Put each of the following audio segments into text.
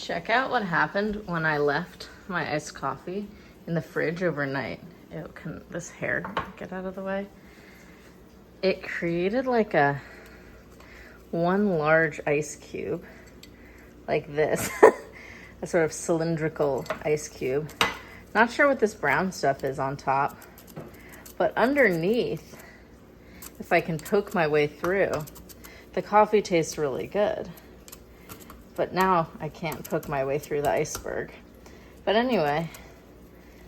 Check out what happened when I left my iced coffee in the fridge overnight. Ew, can this hair get out of the way? It created like one large ice cube, like this, a sort of cylindrical ice cube. Not sure what this brown stuff is on top, but underneath, if I can poke my way through, the coffee tastes really good. But now I can't poke my way through the iceberg. But anyway,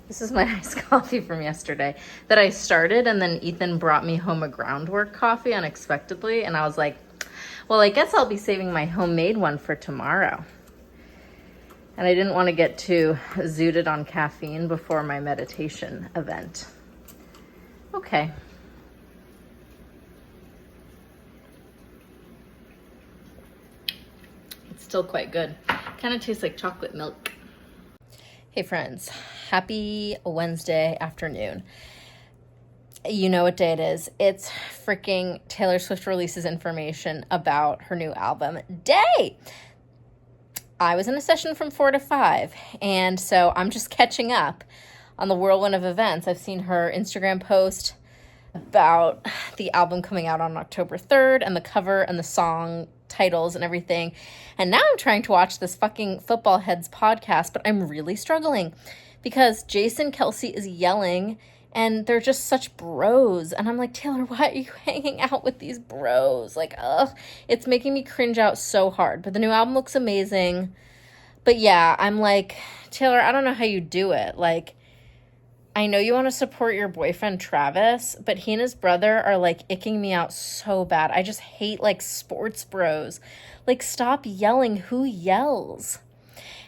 this is my iced coffee from yesterday that I started, and then Ethan brought me home a groundwork coffee unexpectedly, and I was like, well, I guess I'll be saving my homemade one for tomorrow. And I didn't want to get too zooted on caffeine before my meditation event. Okay. Still quite good. Kind of tastes like chocolate milk. Hey friends, happy Wednesday afternoon. You know what day it is. It's freaking Taylor Swift releases information about her new album day. I was in a session from 4 to 5, and so I'm just catching up on the whirlwind of events. I've seen her Instagram post about the album coming out on October 3rd and the cover and the song titles and everything. And now I'm trying to watch this fucking Football Heads podcast, but I'm really struggling because Jason Kelce is yelling and they're just such bros. And I'm like, Taylor, why are you hanging out with these bros? Like, ugh, it's making me cringe out so hard. But the new album looks amazing. But yeah, I'm like, Taylor, I don't know how you do it. Like, I know you want to support your boyfriend, Travis, but he and his brother are, like, icking me out so bad. I just hate, like, sports bros. Like, stop yelling. Who yells?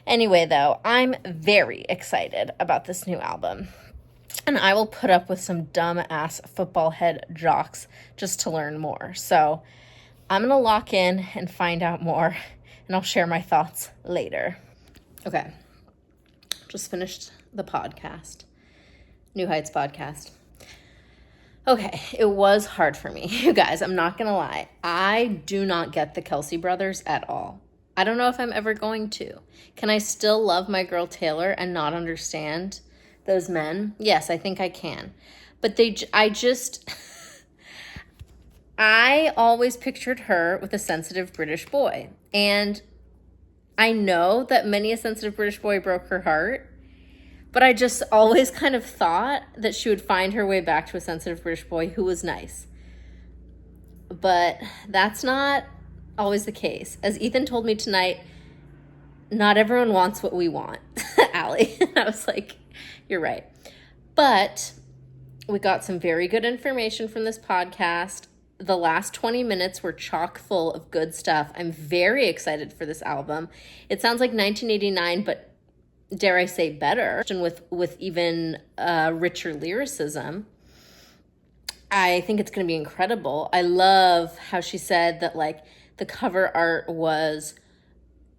Anyway, though, I'm very excited about this new album. And I will put up with some dumb-ass football head jocks just to learn more. So I'm going to lock in and find out more, and I'll share my thoughts later. Okay. Just finished the podcast. New Heights podcast. Okay, it was hard for me. You guys, I'm not gonna lie. I do not get the Kelce brothers at all. I don't know if I'm ever going to. Can I still love my girl Taylor and not understand those men? Yes, I think I can. But I always pictured her with a sensitive British boy. And I know that many a sensitive British boy broke her heart. But I just always kind of thought that she would find her way back to a sensitive British boy who was nice. But that's not always the case. As Ethan told me tonight, not everyone wants what we want, Allie. I was like, you're right. But we got some very good information from this podcast. The last 20 minutes were chock full of good stuff. I'm very excited for this album. It sounds like 1989, but dare I say better, and with even richer lyricism. I think it's going to be incredible. I love how she said that, like, the cover art was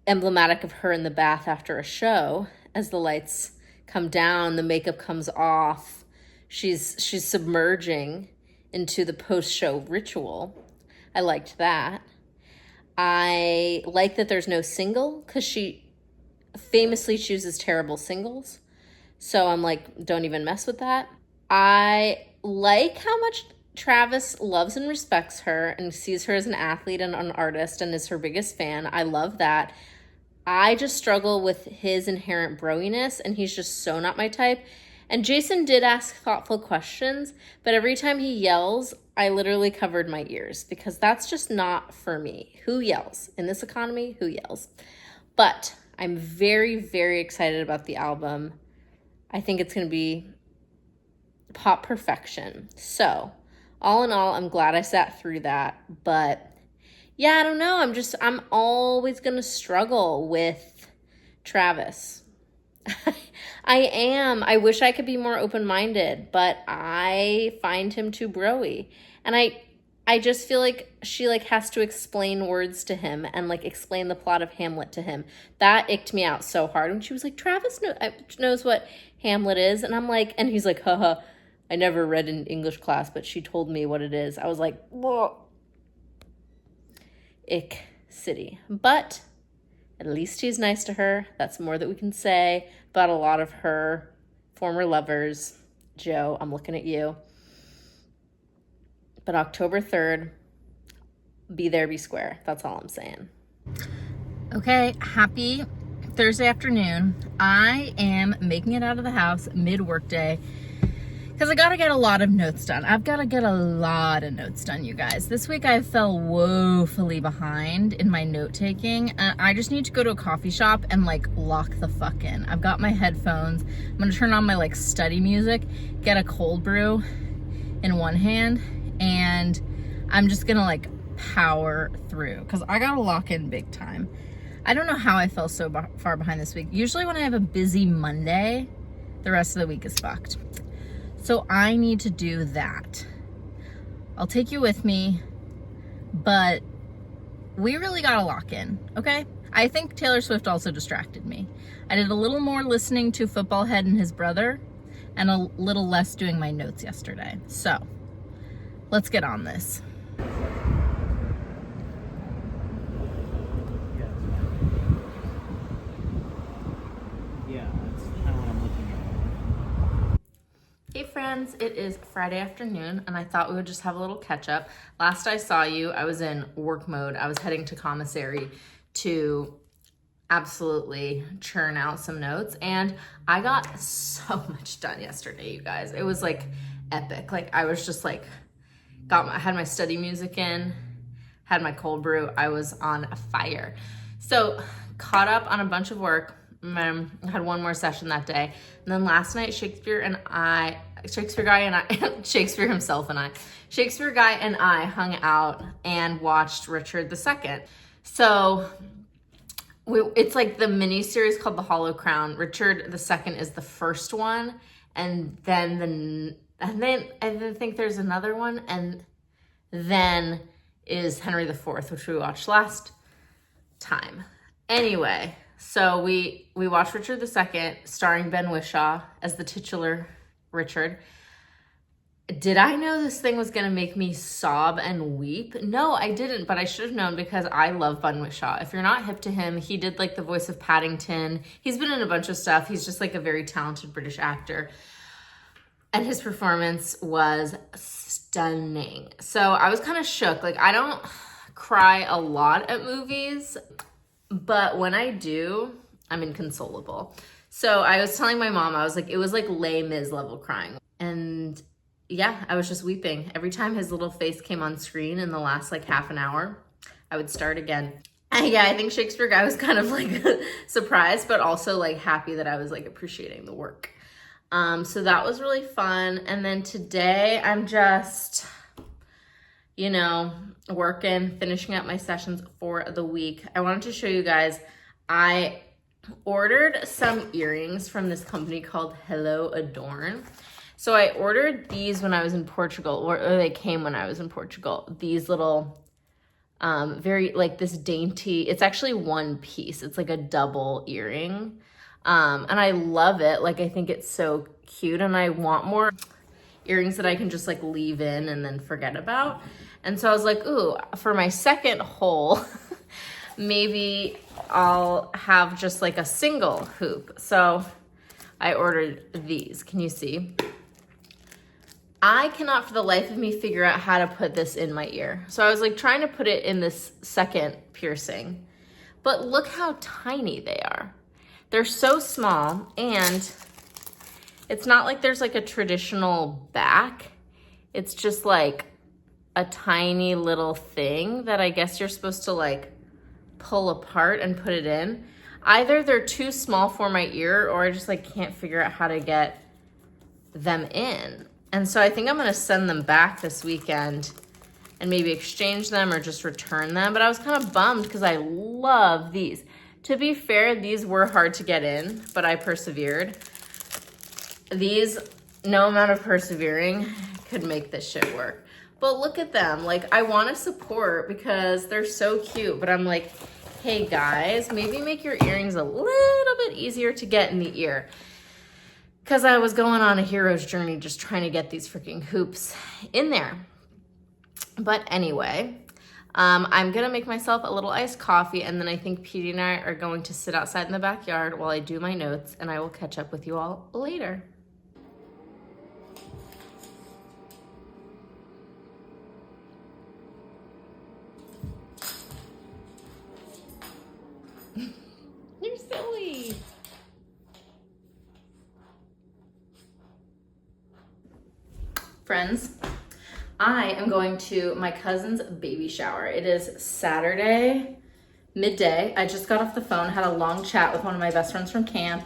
emblematic of her in the bath after a show. As the lights come down, the makeup comes off. She's submerging into the post-show ritual. I liked that. I like that there's no single, because she famously chooses terrible singles. So I'm like, don't even mess with that. I like how much Travis loves and respects her and sees her as an athlete and an artist and is her biggest fan. I love that. I just struggle with his inherent broiness, and he's just so not my type. And Jason did ask thoughtful questions, but every time he yells, I literally covered my ears because that's just not for me. Who yells? In this economy, who yells? But I'm very, very excited about the album. I think it's going to be pop perfection. So, all in all, I'm glad I sat through that. But, yeah, I don't know. I'm always going to struggle with Travis. I am. I wish I could be more open-minded, but I find him too bro-y. And I just feel like she, like, has to explain words to him and, like, explain the plot of Hamlet to him. That icked me out so hard. When she was like, Travis knows what Hamlet is. And I'm like, and he's like, haha, I never read in English class, but she told me what it is. I was like, whoa. Ick city. But At least he's nice to her. That's more that we can say about a lot of her former lovers. Joe, I'm looking at you. But October 3rd, be there, be square. That's all I'm saying. Okay, happy Thursday afternoon. I am making it out of the house mid-workday because I gotta get a lot of notes done. I've gotta get a lot of notes done, you guys. This week I fell woefully behind in my note-taking. I just need to go to a coffee shop and like lock the fuck in. I've got my headphones. I'm gonna turn on my like study music, get a cold brew in one hand, and I'm just gonna like power through because I gotta lock in big time. I don't know how I fell so far behind this week. Usually when I have a busy Monday, the rest of the week is fucked. So I need to do that. I'll take you with me, but we really gotta lock in, okay? I think Taylor Swift also distracted me. I did a little more listening to Football Head and his brother and a little less doing my notes yesterday. So let's get on this. Hey friends, it is Friday afternoon and I thought we would just have a little catch up. Last I saw you, I was in work mode. I was heading to commissary to absolutely churn out some notes and I got so much done yesterday, you guys. It was like epic. Like I was just like, I had my study music in, had my cold brew. I was on fire. So caught up on a bunch of work. I had one more session that day. And then last night, Shakespeare Guy and I hung out and watched Richard II. So it's like the mini series called The Hollow Crown. Richard II is the first one. And then I think there's another one. And then is Henry IV, which we watched last time. Anyway, so we watched Richard II, starring Ben Whishaw as the titular Richard. Did I know this thing was going to make me sob and weep? No, I didn't, but I should have known because I love Ben Whishaw. If you're not hip to him, he did like the voice of Paddington. He's been in a bunch of stuff. He's just like a very talented British actor. And his performance was stunning. So I was kind of shook. Like I don't cry a lot at movies, but when I do, I'm inconsolable. So I was telling my mom, I was like, it was like Les Mis level crying. And yeah, I was just weeping. Every time his little face came on screen in the last like half an hour, I would start again. And yeah, I think Shakespeare Guy was kind of like surprised, but also like happy that I was like appreciating the work. So that was really fun. And then today I'm just, you know, working, finishing up my sessions for the week. I wanted to show you guys, I ordered some earrings from this company called Hello Adorn. So I ordered these when I was in Portugal, or they came when I was in Portugal. These little, very like this dainty, it's actually one piece. It's like a double earring. And I love it. Like, I think it's so cute and I want more earrings that I can just like leave in and then forget about. And so I was like, ooh, for my second hole, maybe I'll have just like a single hoop. So I ordered these. Can you see? I cannot for the life of me figure out how to put this in my ear. So I was like trying to put it in this second piercing, but look how tiny they are. They're so small, and it's not like there's like a traditional back. It's just like a tiny little thing that I guess you're supposed to like pull apart and put it in. Either they're too small for my ear or I just like can't figure out how to get them in. And so I think I'm gonna send them back this weekend and maybe exchange them or just return them. But I was kind of bummed because I love these. To be fair, these were hard to get in, but I persevered. These, no amount of persevering could make this shit work. But look at them. Like, I want to support because they're so cute, but I'm like, hey guys, maybe make your earrings a little bit easier to get in the ear. Because I was going on a hero's journey just trying to get these freaking hoops in there. But anyway, I'm gonna make myself a little iced coffee, and then I think Petey and I are going to sit outside in the backyard while I do my notes, and I will catch up with you all later. You're silly. Friends, I am going to my cousin's baby shower. It is Saturday, midday. I just got off the phone, had a long chat with one of my best friends from camp,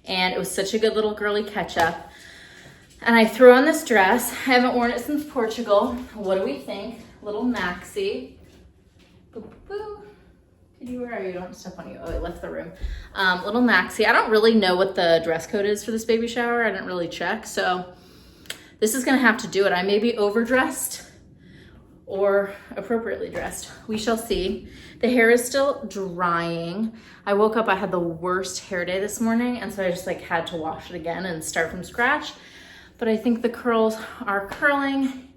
and it was such a good little girly catch up. And I threw on this dress. I haven't worn it since Portugal. What do we think? Little maxi. Boo, boo, boo. Kitty, where are you? Don't step on you. Oh, I left the room. Little maxi. I don't really know what the dress code is for this baby shower. I didn't really check, so this is gonna have to do it. I may be overdressed or appropriately dressed. We shall see. The hair is still drying. I woke up, I had the worst hair day this morning, and so I just like had to wash it again and start from scratch. But I think the curls are curling.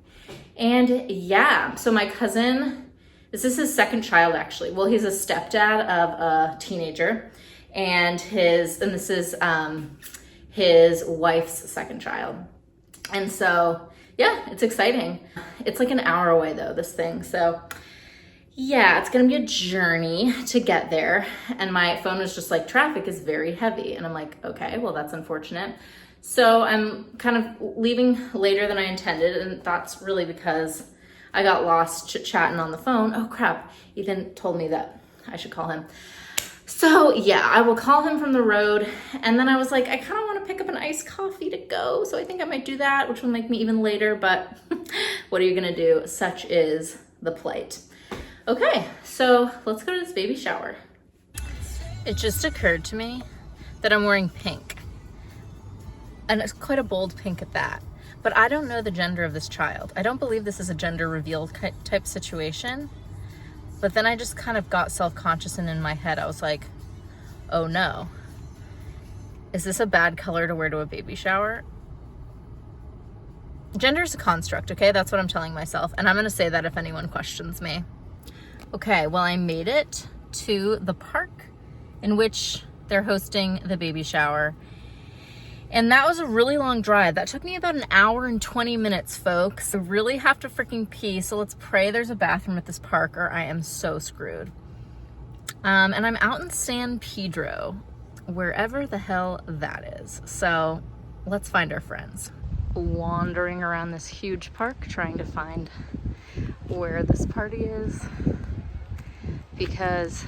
And yeah, so my cousin, this is his second child actually. Well, he's a stepdad of a teenager, and this is his wife's second child. And so, yeah, it's exciting. It's like an hour away though, this thing. So yeah, it's gonna be a journey to get there. And my phone was just like, traffic is very heavy. And I'm like, okay, well, that's unfortunate. So I'm kind of leaving later than I intended. And that's really because I got lost chit-chatting on the phone. Oh crap, Ethan told me that I should call him. So yeah, I will call him from the road. And then I was like, I kind of want to pick up an iced coffee to go. So I think I might do that, which will make me even later, but what are you gonna do? Such is the plight. Okay, so let's go to this baby shower. It just occurred to me that I'm wearing pink. And it's quite a bold pink at that. But I don't know the gender of this child. I don't believe this is a gender reveal type situation. But then I just kind of got self-conscious, and in my head I was like, oh no. Is this a bad color to wear to a baby shower? Gender is a construct, okay? That's what I'm telling myself. And I'm gonna say that if anyone questions me. Okay, well, I made it to the park in which they're hosting the baby shower. And that was a really long drive. That took me about an hour and 20 minutes, folks. I really have to freaking pee, so let's pray there's a bathroom at this park or I am so screwed. And I'm out in San Pedro, wherever the hell that is. So let's find our friends. Wandering around this huge park, trying to find where this party is, because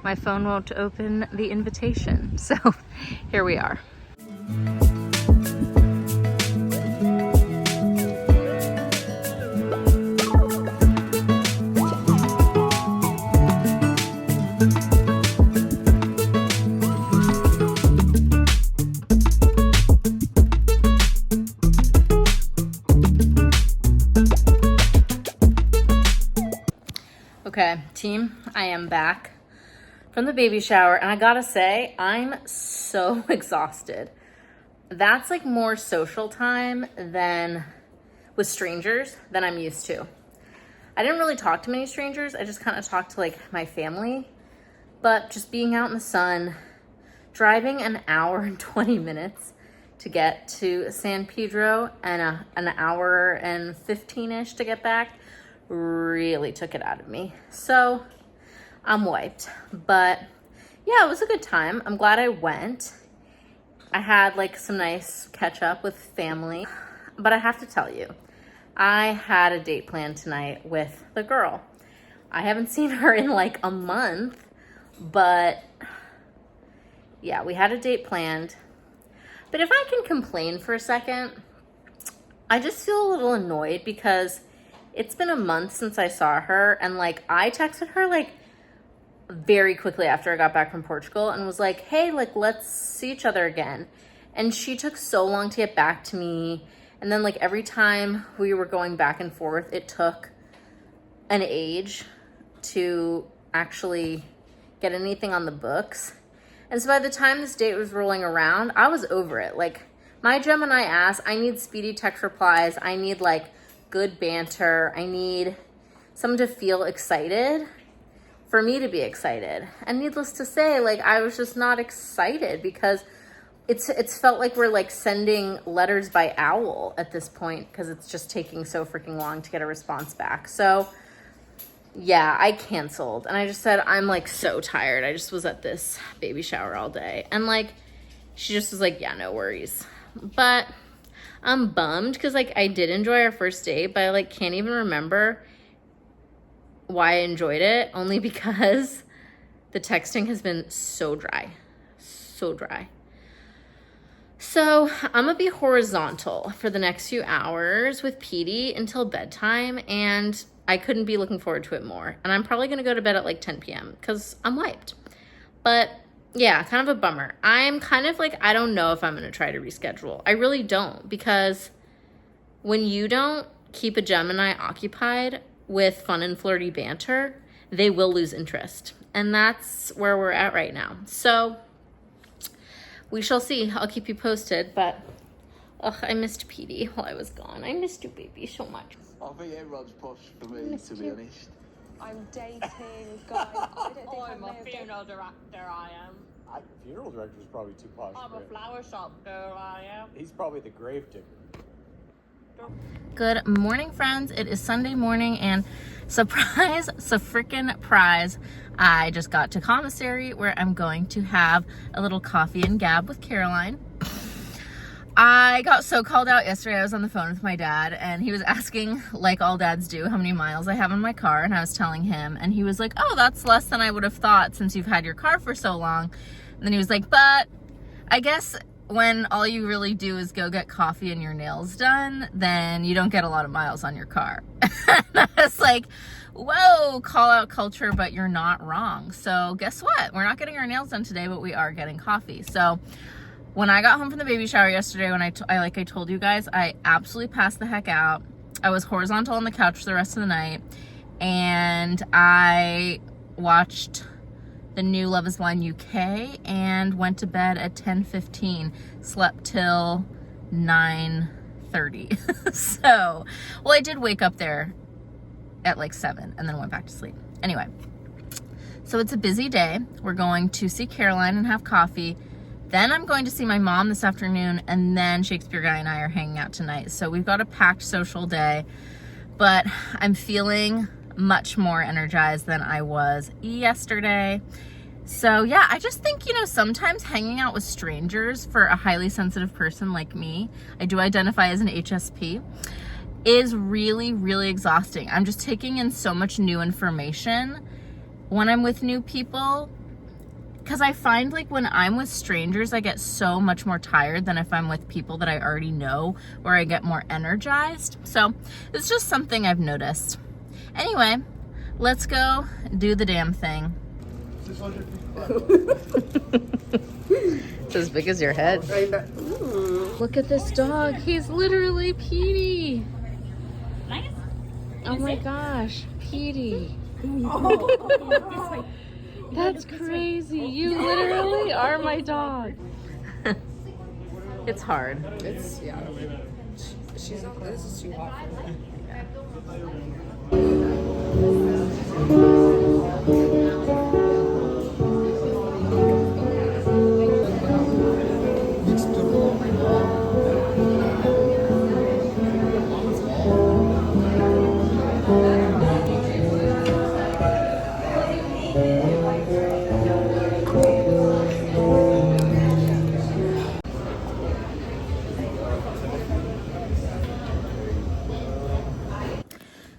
my phone won't open the invitation. So here we are. Okay, team, I am back from the baby shower, and I gotta say, I'm so exhausted. That's like more social time than with strangers than I'm used to. I didn't really talk to many strangers. I just kind of talked to like my family, but just being out in the sun, driving an hour and 20 minutes to get to San Pedro and an hour and 15-ish to get back really took it out of me. So I'm wiped, but yeah, it was a good time. I'm glad I went. I had like some nice catch up with family, but I have to tell you, I had a date planned tonight with the girl. I haven't seen her in like a month, but yeah, we had a date planned. But if I can complain for a second, I just feel a little annoyed because it's been a month since I saw her, and like I texted her like very quickly after I got back from Portugal and was like, hey, like let's see each other again. And she took so long to get back to me. And then like every time we were going back and forth, it took an age to actually get anything on the books. And so by the time this date was rolling around, I was over it. Like my Gemini ass, I need speedy text replies. I need like good banter. I need someone to feel excited for me to be excited. And needless to say, like, I was just not excited because it's felt like we're like sending letters by owl at this point because it's just taking so freaking long to get a response back. So yeah, I canceled and I just said, I'm like so tired. I just was at this baby shower all day. And like, she just was like, yeah, no worries. But I'm bummed because like I did enjoy our first date, but I like can't even remember why I enjoyed it, only because the texting has been so dry. So dry. So I'm gonna be horizontal for the next few hours with Petey until bedtime, and I couldn't be looking forward to it more. And I'm probably gonna go to bed at like 10 p.m. because I'm wiped. But yeah, kind of a bummer. I'm kind of like, I don't know if I'm gonna try to reschedule. I really don't, because when you don't keep a Gemini occupied with fun and flirty banter, they will lose interest. And that's where we're at right now. So we shall see. I'll keep you posted, but I missed Petey while I was gone. I missed you, baby, so much. I think everyone's posh for me, to be honest. I'm dating guys. I don't think I'm a funeral director, I am. Funeral director is probably too posh. I'm a flower shop girl, I am. He's probably the grave digger. Good morning, friends. It is Sunday morning, and surprise, prize. I just got to commissary where I'm going to have a little coffee and gab with Caroline. I got so called out yesterday. I was on the phone with my dad, and he was asking, like all dads do, how many miles I have in my car, and I was telling him, and he was like, oh, that's less than I would have thought since you've had your car for so long. And then he was like, but I guess when all you really do is go get coffee and your nails done, then you don't get a lot of miles on your car. And I was like, whoa, call out culture, but you're not wrong. So guess what? We're not getting our nails done today, but we are getting coffee. So when I got home from the baby shower yesterday, when I told you guys, I absolutely passed the heck out. I was horizontal on the couch for the rest of the night, and I watched the new Love is Blind UK and went to bed at 10:15, slept till 9:30. So, well, I did wake up there at like 7 and then went back to sleep. Anyway, so it's a busy day. We're going to see Caroline and have coffee. Then I'm going to see my mom this afternoon, and then Shakespeare Guy and I are hanging out tonight. So we've got a packed social day, but I'm feeling much more energized than I was yesterday. So yeah, I just think, sometimes hanging out with strangers for a highly sensitive person like me, I do identify as an HSP, is really, really exhausting. I'm just taking in so much new information when I'm with new people, because I find like when I'm with strangers, I get so much more tired than if I'm with people that I already know, where I get more energized. So it's just something I've noticed. Anyway, let's go do the damn thing. It's as big as your head. Look at this dog. He's literally Petey. Nice. Oh my gosh, Petey. That's crazy. You literally are my dog. It's hard. It's, yeah. She's not, this is too hot for me.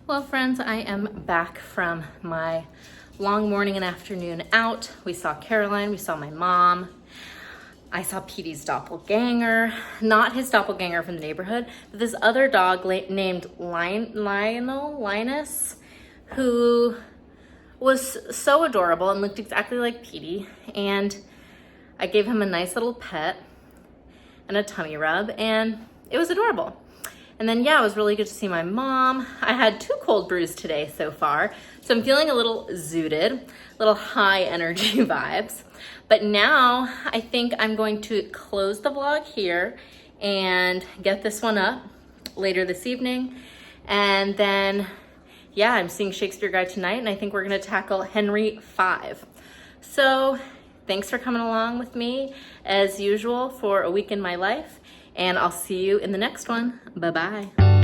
Well, friends, I am back from my long morning and afternoon out. We saw Caroline, we saw my mom. I saw Petey's doppelganger, not his doppelganger from the neighborhood, but this other dog named Linus, who was so adorable and looked exactly like Petey. And I gave him a nice little pet and a tummy rub, and it was adorable. And then, yeah, it was really good to see my mom. I had 2 cold brews today so far, so I'm feeling a little zooted, little high energy vibes. But now I think I'm going to close the vlog here and get this one up later this evening. And then, yeah, I'm seeing Shakespeare Guy tonight, and I think we're gonna tackle Henry V. So thanks for coming along with me as usual for a week in my life, and I'll see you in the next one. Bye-bye.